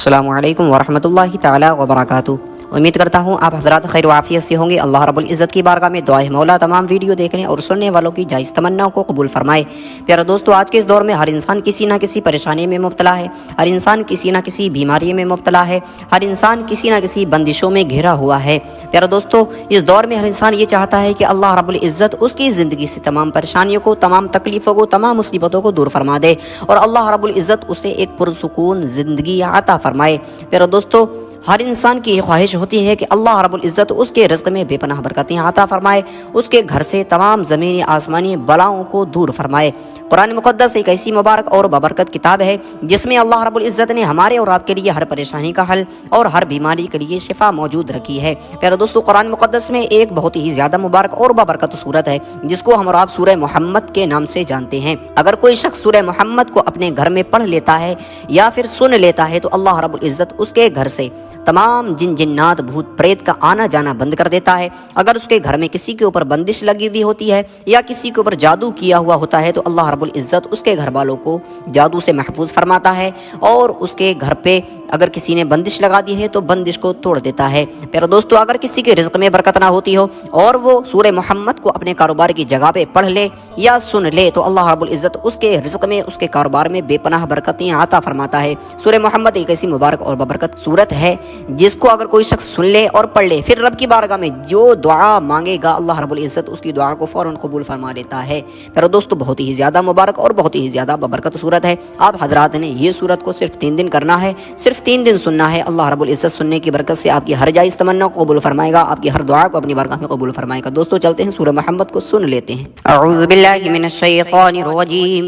अस्सलामु अलैकुम वरहमतुल्लाहि ताला वबरकातुहू। उम्मीद करता हूँ आप हज़रात खैर वाफ़ियत से होंगे। अल्लाह रब्बुल इज़्ज़त की बारगाह में दुआ है मौला तमाम वीडियो देखने और सुनने वालों की जायज़ तमन्नाओं को कबूल फरमाए। प्यारे दोस्तों, आज के इस दौर में हर इंसान किसी ना किसी परेशानी में मुब्तला है, हर इंसान किसी ना किसी बीमारी में मुब्तला है, हर इंसान किसी ना किसी बंदिशों में घिरा हुआ है। प्यारे दोस्तों, इस दौर में हर इंसान ये चाहता है कि अल्लाह रब्बुल इज़्ज़त उसकी ज़िंदगी से तमाम परेशानियों को, तमाम तकलीफ़ों को, तमाम मुसीबतों को दूर फरमा दे और अल्लाह रब्बुल इज़्ज़त उसे एक पुरसुकून ज़िंदगी अता फरमाए। प्यारे दोस्तों, हर इंसान की ख्वाहिश होती है कि अल्लाह रब्बुल इज़्ज़त उसके रिज़्क़ में बेपनाह बरकतें अता फरमाए, उसके घर से तमाम ज़मीनी आसमानी बलाओं को दूर फरमाए। कुरान मुक़द्दस एक ऐसी मुबारक और बबरकत किताब है जिसमें अल्लाह रब्बुल इज़्ज़त ने हमारे और आपके लिए हर परेशानी का हल और हर बीमारी के लिए शिफा मौजूद रखी है। प्यारे दोस्तों, कुरान मुक़द्दस में एक बहुत ही ज़्यादा मुबारक और बबरकत सूरत है जिसको हम और आप सूरह मोहम्मद के नाम से जानते हैं। अगर कोई शख्स सूरह मोहम्मद को अपने घर में पढ़ लेता है या फिर सुन लेता है तो अल्लाह रब्बुल इज़्ज़त उसके घर से तमाम जिन जिन्नात भूत प्रेत का आना जाना बंद कर देता है। अगर उसके घर में किसी के ऊपर बंदिश लगी हुई होती है या किसी के ऊपर जादू किया हुआ होता है तो अल्लाह रब्बुल इज़्ज़त उसके घर वालों को जादू से महफूज फरमाता है और उसके घर पे अगर किसी ने बंदिश लगा दी है तो बंदिश को तोड़ देता है। प्यारे दोस्तों, अगर किसी के रिज़्क़ में बरकत ना होती हो और वो सूरह मोहम्मद को अपने कारोबार की जगह पे पढ़ ले या सुन ले तो अल्लाह रब्बुल इज़्ज़त उसके रिज़्क़ में, उसके कारोबार में बेपनाह बरकतें अता फरमाता है। सूरह मोहम्मद एक ऐसी मुबारक और बबरकत सूरत है जिसको अगर कोई शख्स सुन ले और पढ़ ले, फिर रब की बारगाह में जो दुआ मांगेगा अल्लाह रब्बुल इज़्ज़त उसकी दुआ को फ़ौरन कबूल फरमा लेता है। प्यारे दोस्तों, बहुत ही ज़्यादा मुबारक और बहुत ही ज़्यादा बबरकत सूरत है। आप हजरात ने ये सूरत को सिर्फ 3 दिन करना है, सिर्फ 3 दिन सुनना है। अल्लाह रब्बुल इज़्ज़त सुनने की बरकत से आपकी हर जायज़ तमन्ना को कबूल फरमाएगा, आपकी हर दुआ को अपनी बारगाह में कबूल फरमाएगा। दोस्तों, चलते हैं सूरह मोहम्मद को सुन लेते हैं। अऊज़ु बिल्लाहि मिनश शैतानिर रजीम,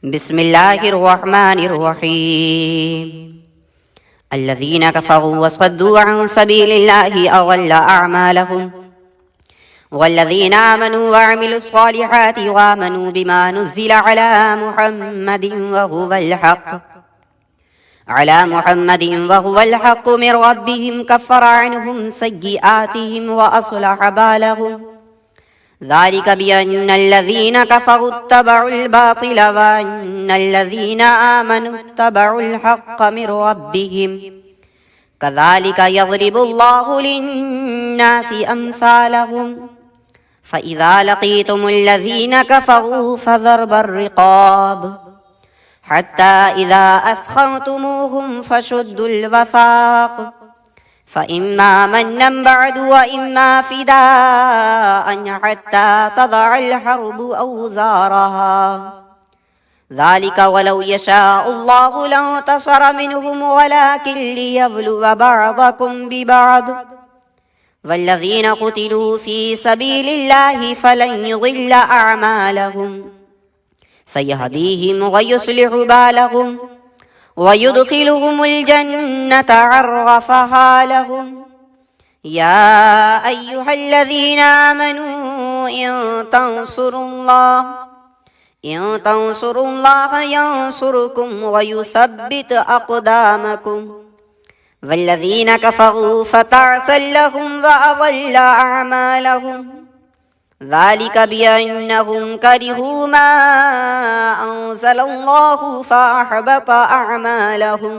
बिस्मिल्लाहिर रहमानिर रहीम। अल्लज़ीना कफ़रू वसद्दू अन सबीलिल्लाहि अज़ल्ल अअमालहुम वल्लज़ीना आमनू वअमिलुस्सालिहाति वआमनू बिमा नुज़्ज़िला अला मुहम्मदिन वहुवल हक़्क़ु मिन रब्बिहिम कफ़्फ़र अन्हुम सय्यिआतिहिम वअस्लह बालहुम ज़ालिक बिअन्नल्लज़ीना कफ़रू इत्तबउल बातिल वअन्नल्लज़ीना आमनू इत्तबउल हक़्क़ मिन रब्बिहिम कज़ालिक यज़रिबुल्लाहु लिन्नासि अम्सालहुम फ़इज़ा लक़ीतुमुल्लज़ीना कफ़रू फ़ज़रबर रिक़ाब हत्ता इज़ा अस्ख़न्तुमूहुम फ़शुद्दुल वसाक़ फ़इम्मा मन्नन बअदु व इम्मा फ़िदाअन हत्ता तज़अल हर्बु औज़ारहा ज़ालिक वलौ यशाअल्लाहु लंतसर मिनहुम वलाकिन लियब्लुव बअदकुम बिबअद वल्लज़ीना क़ुतिलू फ़ी सबीलिल्लाहि फ़लन युज़िल्ल अअमालहुम सयहदीहिम व युस्लिहु बालहुम व युदखिलुहुमुल जन्नता अर्रफ़हा लहुम या अय्युहल्लज़ीना आमनू इन तंसुरुल्लाह यंसुरकुम व युसब्बित अक़दामकुम वल्लज़ीना कफ़रू फ़तअसल लहुम व अज़ल्ल अअमालहुम ज़ालिक बिअन्नहुम करिहू मा अंज़लल्लाहु फ़अहबत अअमालहुम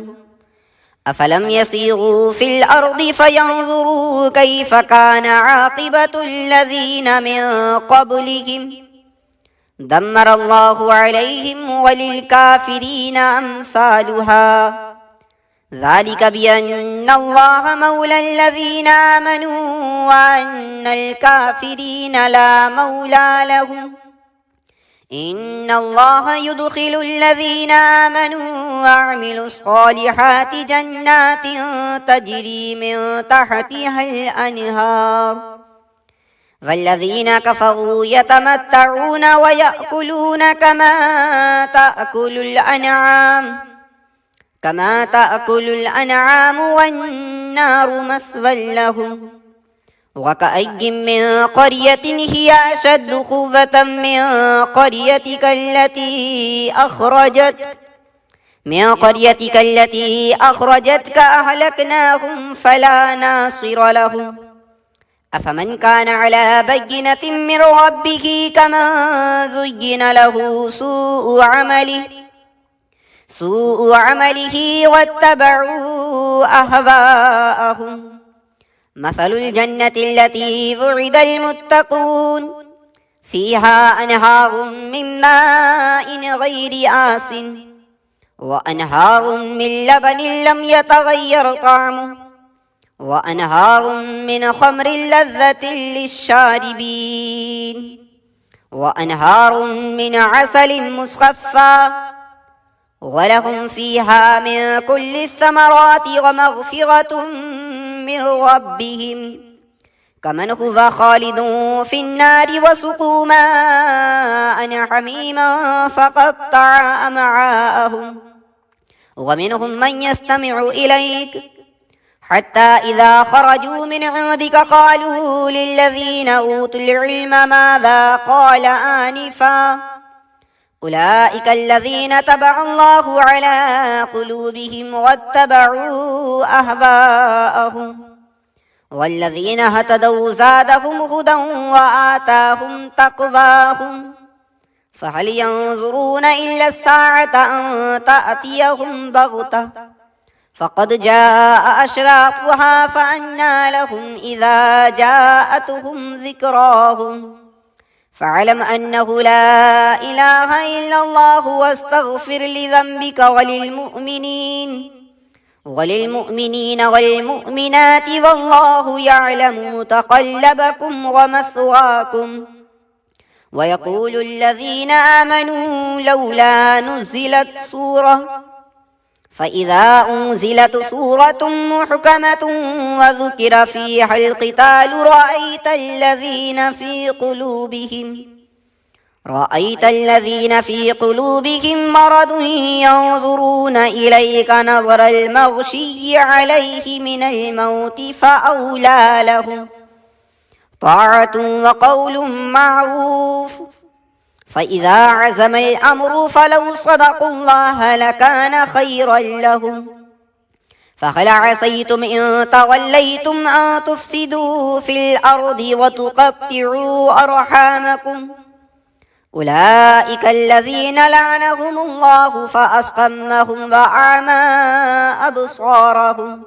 अफ़लम यसीरू फ़िल अर्दि फ़यंज़ुरू कैफ़ कान आक़िबतुल्लज़ीना मिन क़ब्लिहिम दम्मरल्लाहु अलैहिम वलिलकाफ़िरीना अम्सालुहा ज़ालिक बिअन्नल्लाह मौलल्लज़ीना आमनू व अन्नल काफ़िरीना ला मौला लहुम इन्नल्लाह युदखिलुल्लज़ीना आमनू व अमिलुस्सालिहाति जन्नातिन तजरी मिन तहतिहल अन्हार वल्लज़ीना कफ़रू यतमत्तऊन व यअकुलून कमा तअकुलुल अनआम वन्नारु मस्वल लहुम वकअय्यिम मिन क़र्यतिन हिय अशद्दु क़ुव्वतन मिन क़र्यतिक अल्लती अख़रजतक अहलकनाहुम फला नासिर लहुम अफ़मन कान अला बय्यिनतिन मिन रब्बिही कमन ज़ुय्यिन लहू سوء عمله واتبعوا أهواءهم مثل الجنة التي وعد المتقون فيها أنهار من ماء غير آسٍ وأنهار من لبن لم يتغير طعمه وأنهار من خمر لذة للشاربين وأنهار من عسل مصفى ولهم فيها من كل الثمرات ومغفرة من ربهم كمن هو خالد في النار وسقوا ماء حميما فقطع أمعاءهم ومنهم من يستمع إليك حتى إذا خرجوا من عندك قالوا للذين أوتوا العلم ماذا قال آنفا أولئك الذين تبع الله على قلوبهم واتبعوا أهواءهم والذين اهتدوا زادهم هدى وآتاهم تقواهم فهل ينظرون إلا الساعة أن تأتيهم بغتة فقد جاء أشراطها فأنى لهم إذا جاءتهم ذكراهم فاعلم أنه لا إله إلا الله واستغفر لذنبك وللمؤمنين والمؤمنات والله يعلم متقلبكم ومثواكم ويقول الذين آمنوا لولا نزلت سورة فإذا أنزلت سورة محكمة وذكر فيها القتال رأيت الذين في قلوبهم مرض ينظرون إليك نظر المغشي عليه من الموت فأولى لهم طاعة وقول معروف فإذا عزم الأمر فلو صدقوا الله لكان خيرا لهم فهل عسيتم إن توليتم أن تفسدوا في الأرض وتقطعوا أرحامكم أولئك الذين لعنهم الله فأصمهم وأعمى أبصارهم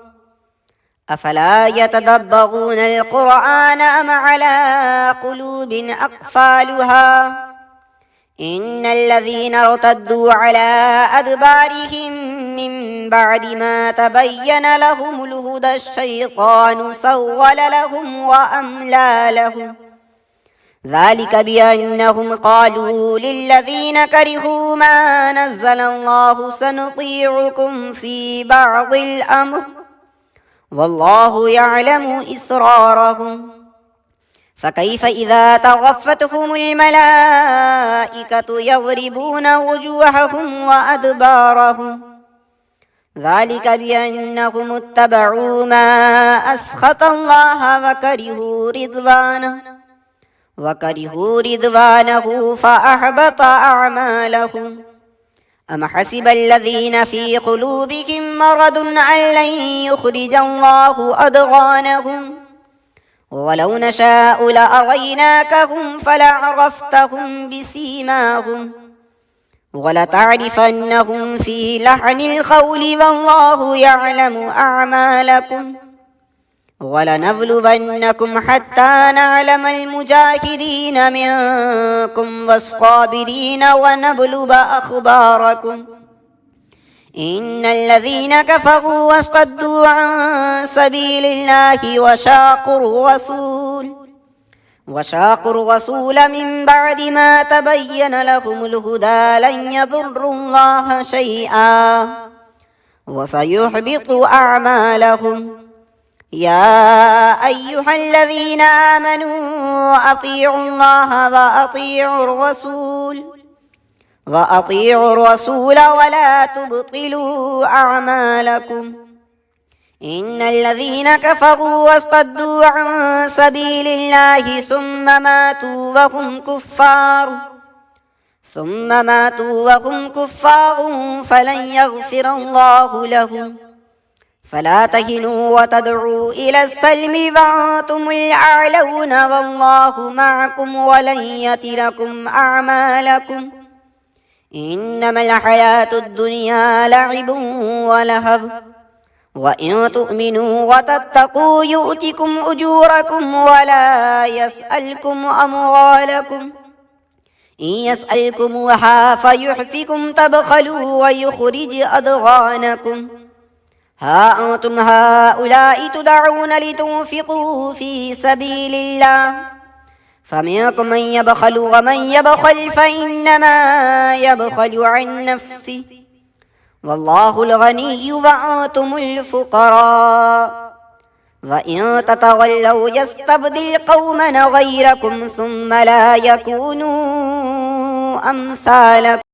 أفلا يتدبرون القرآن أم على قلوب أقفالها إن الذين ارتدوا على أدبارهم من بعد ما تبين لهم الهدى الشيطان سول لهم وأملى لهم ذلك بأنهم قالوا للذين كرهوا ما نزل الله سنطيعكم في بعض الأمر والله يعلم إسرارهم فكيف إذا توفتهم الملائكة يضربون وجوههم وأدبارهم ذلك بأنهم اتبعوا ما أسخط الله وكرهوا رضوانه فأحبط أعمالهم أم حسب الذين في قلوبهم مرض أن لن يخرج الله أضغانهم ولو نشاء لأريناكهم فلعرفتهم بسيماهم ولتعرفنهم في لحن القول والله يعلم أعمالكم ولنبلونكم حتى نعلم المجاهدين منكم والصابرين ونبلو أخباركم إن الذين كفروا وصدوا عن سبيل الله وشاقوا الرسول من بعد ما تبين لهم الهدى لن يضروا الله شيئا وسيحبط أعمالهم يا أيها الذين آمنوا أطيعوا الله وأطيعوا الرسول ولا تبطلوا أعمالكم إن الذين كفروا وصدوا عن سبيل الله ثم ماتوا وهم كفار فلن يغفر الله لهم فلا تهنوا وتدعوا إلى السلم وأنتم الأعلون والله معكم ولن يتركم أعمالكم इन्नमल हयातुद दुनिया लइबुन व लहव व इन तुमिनु व तत्तकू युतिकुम उजूरकुम व ला यसअलकुम अमवालकुम इन यसअलकुमुहा फयुहफिकुम तबखलू व युखरिज अदगानकुम हा अंतुम हाउलाई तुदऊन लितुनफिकू फी सबीलिल्लाह फमिनकुम मन यबखलु व मन यबखल फइन्नमा यबखलु अन नफ्सिही वल्लाहुल गनिय्यु व अंतुमुल फुक़रा व इन ततवल्लौ यस्तब्दिल कौमन गयरकुम सुम्मा ला यकूनू अमसालकुम।